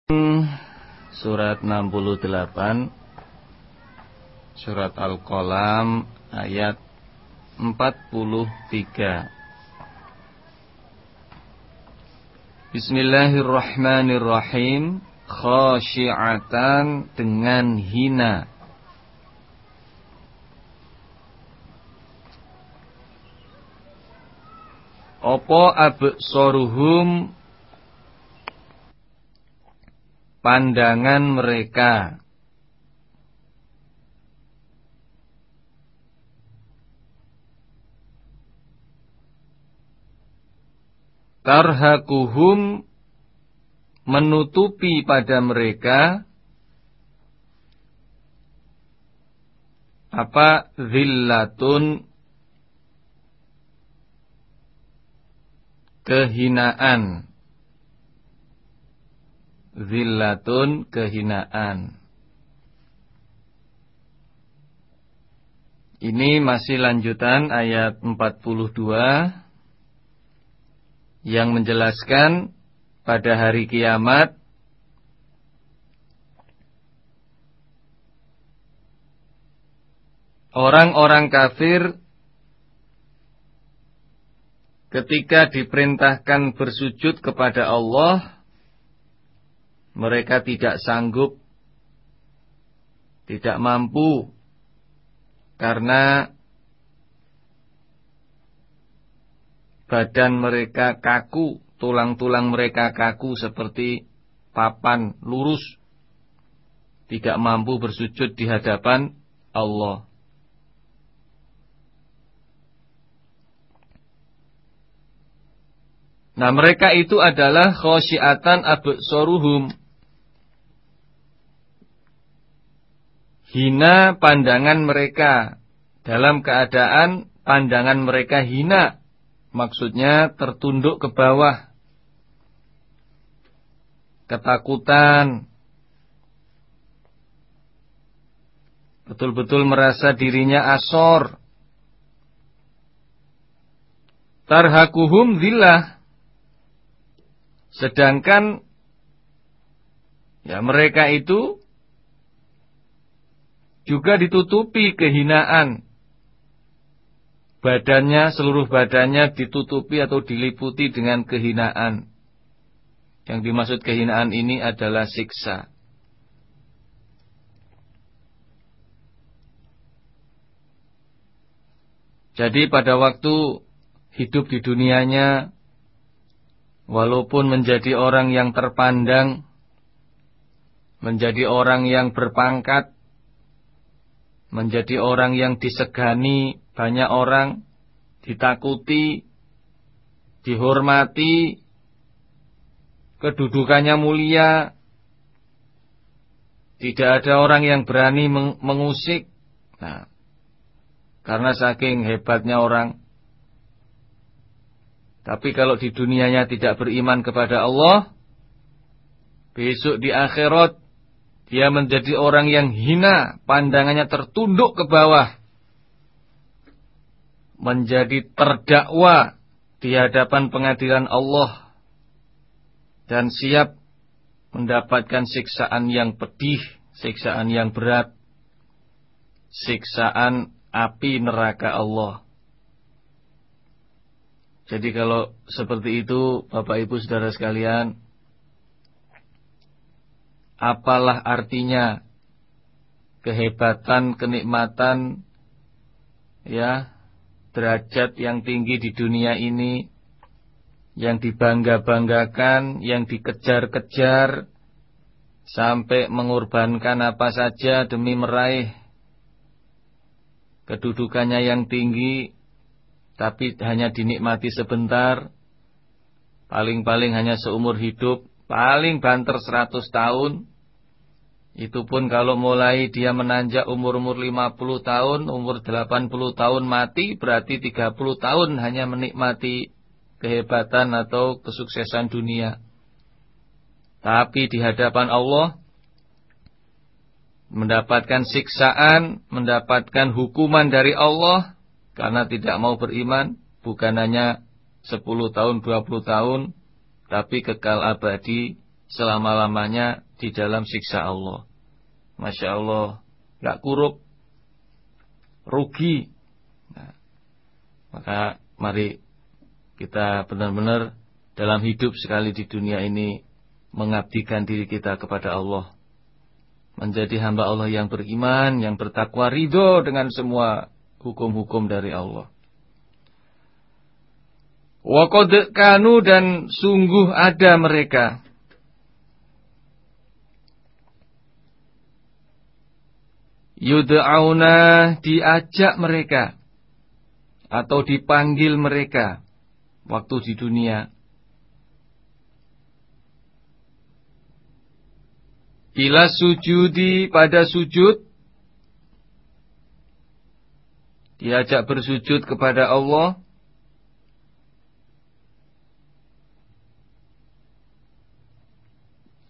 Surat 68 Surat Al-Qalam ayat 43. Bismillahirrahmanirrahim. Khasyi'atan, dengan hina. Apa absaruhum, pandangan mereka. Tarhaquhum, menutupi pada mereka apa? Zillatun, kehinaan. Zillatun, kehinaan. Ini masih lanjutan ayat 42 yang menjelaskan pada hari kiamat orang-orang kafir ketika diperintahkan bersujud kepada Allah, mereka tidak sanggup, tidak mampu, karena badan mereka kaku, tulang-tulang mereka kaku seperti papan lurus, tidak mampu bersujud di hadapan Allah. Nah, mereka itu adalah khasyi'atan absaruhum, hina pandangan mereka, dalam keadaan pandangan mereka hina, maksudnya tertunduk ke bawah, ketakutan, betul-betul merasa dirinya asor. Tarhaquhum zillah, sedangkan ya mereka itu juga ditutupi kehinaan. Badannya, seluruh badannya ditutupi atau diliputi dengan kehinaan. Yang dimaksud kehinaan ini adalah siksa. Jadi pada waktu hidup di dunianya, walaupun menjadi orang yang terpandang, menjadi orang yang berpangkat, menjadi orang yang disegani banyak orang, ditakuti, dihormati, kedudukannya mulia, tidak ada orang yang berani mengusik. Nah, karena saking hebatnya orang. Tapi kalau di dunianya tidak beriman kepada Allah, besok di akhirat dia menjadi orang yang hina, pandangannya tertunduk ke bawah, menjadi terdakwa di hadapan pengadilan Allah, dan siap mendapatkan siksaan yang pedih, siksaan yang berat, siksaan api neraka Allah. Jadi kalau seperti itu, Bapak Ibu Saudara sekalian, apalah artinya kehebatan, kenikmatan, ya, derajat yang tinggi di dunia ini, yang dibangga-banggakan, yang dikejar-kejar, sampai mengorbankan apa saja demi meraih kedudukannya yang tinggi, tapi hanya dinikmati sebentar, paling-paling hanya seumur hidup, paling banter 100 tahun. Itu pun kalau mulai dia menanjak umur-umur 50 tahun, umur 80 tahun mati, berarti 30 tahun hanya menikmati kehebatan atau kesuksesan dunia. Tapi di hadapan Allah, mendapatkan siksaan, mendapatkan hukuman dari Allah, karena tidak mau beriman, bukan hanya 10 tahun, 20 tahun, tapi kekal abadi selama-lamanya di dalam siksa Allah. Masya Allah, gak kurup, rugi. Nah, maka mari kita benar-benar dalam hidup sekali di dunia ini mengabdikan diri kita kepada Allah. Menjadi hamba Allah yang beriman, yang bertakwa, ridho dengan semua hukum-hukum dari Allah. Wa qad kanu, dan sungguh ada mereka. Yud'auna, diajak mereka atau dipanggil mereka waktu di dunia. Ila sujudi, pada sujud. Diajak bersujud kepada Allah.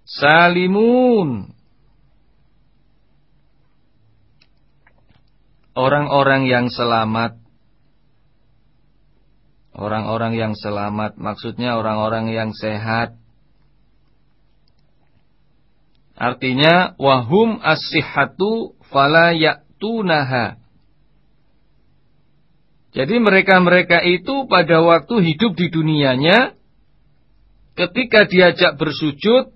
Salimun, orang-orang yang selamat. Orang-orang yang selamat, maksudnya orang-orang yang sehat. Artinya wahum as-sihhatu fala ya'tunaha. Jadi mereka-mereka itu pada waktu hidup di dunianya, ketika diajak bersujud,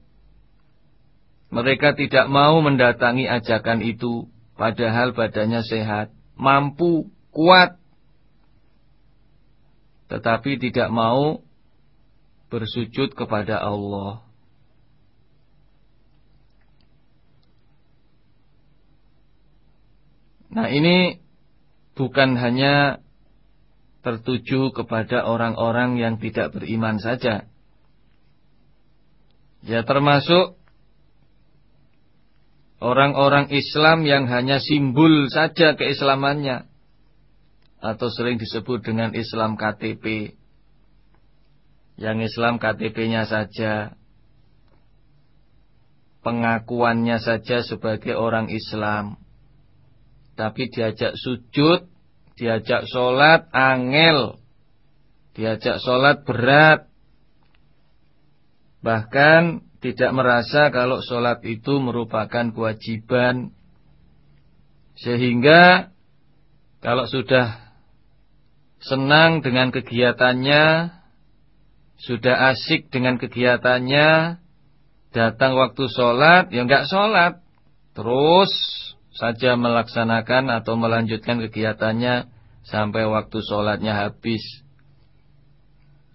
mereka tidak mau mendatangi ajakan itu, padahal badannya sehat, mampu, kuat. Tetapi tidak mau bersujud kepada Allah. Nah, ini bukan hanya tertuju kepada orang-orang yang tidak beriman saja. Ya, termasuk orang-orang Islam yang hanya simbol saja keislamannya, atau sering disebut dengan Islam KTP. Yang Islam KTP-nya saja, pengakuannya saja sebagai orang Islam. Tapi diajak sujud, diajak sholat angel, diajak sholat berat. Bahkan tidak merasa kalau sholat itu merupakan kewajiban. Sehingga kalau sudah senang dengan kegiatannya, sudah asik dengan kegiatannya, datang waktu sholat, ya enggak sholat. Terus saja melaksanakan atau melanjutkan kegiatannya sampai waktu sholatnya habis.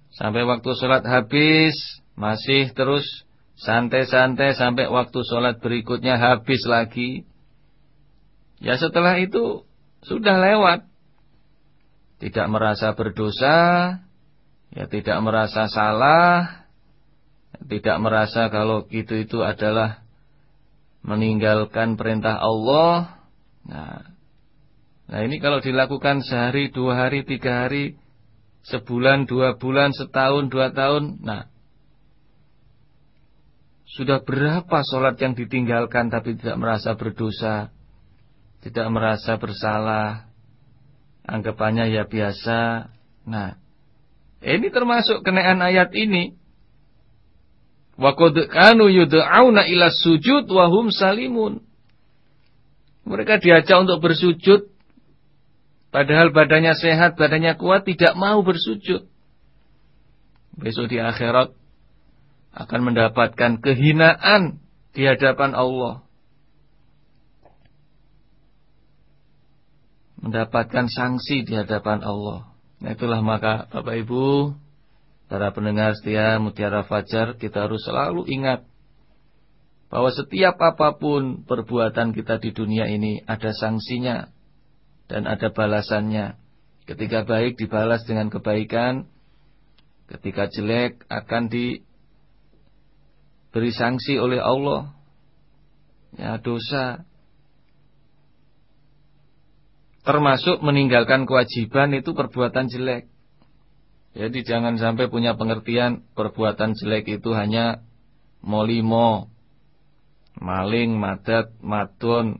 Sampai waktu sholat habis, masih terus santai-santai sampai waktu sholat berikutnya habis lagi. Ya setelah itu sudah lewat. Tidak merasa berdosa, ya tidak merasa salah, tidak merasa kalau itu adalah meninggalkan perintah Allah. Nah ini kalau dilakukan sehari, 2 hari, 3 hari, sebulan, 2 bulan, setahun, 2 tahun. Nah, sudah berapa sholat yang ditinggalkan tapi tidak merasa berdosa, tidak merasa bersalah, anggapannya ya biasa. Nah, ini termasuk kenaan ayat ini. Wa qad kanu yud'auna ila sujud wa hum salimun. Mereka diajak untuk bersujud, padahal badannya sehat, badannya kuat, tidak mau bersujud. Besok di akhirat akan mendapatkan kehinaan di hadapan Allah. Mendapatkan sanksi di hadapan Allah. Nah itulah maka Bapak Ibu, para pendengar setia Mutiara Fajar, kita harus selalu ingat bahwa setiap apapun perbuatan kita di dunia ini ada sanksinya dan ada balasannya. Ketika baik dibalas dengan kebaikan, ketika jelek akan diberi sanksi oleh Allah. Ya, dosa. Termasuk meninggalkan kewajiban itu perbuatan jelek. Jadi jangan sampai punya pengertian perbuatan jelek itu hanya molimo, maling, madat, madon,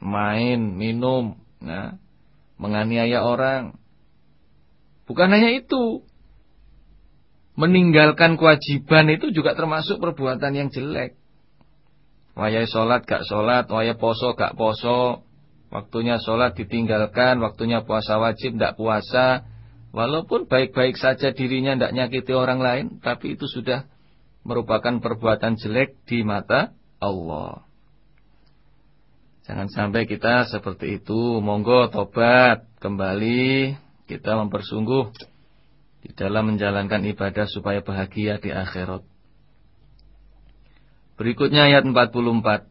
main, minum, nah, menganiaya orang. Bukan hanya itu. meninggalkan kewajiban itu juga termasuk perbuatan yang jelek. Wayai sholat gak sholat, wayai poso gak poso, waktunya sholat ditinggalkan, waktunya puasa wajib gak puasa. Walaupun baik-baik saja dirinya gak nyakiti orang lain, tapi itu sudah merupakan perbuatan jelek di mata Allah. Jangan sampai kita seperti itu. Monggo tobat kembali, kita mempersungguh di dalam menjalankan ibadah supaya bahagia di akhirat. Berikutnya ayat 44.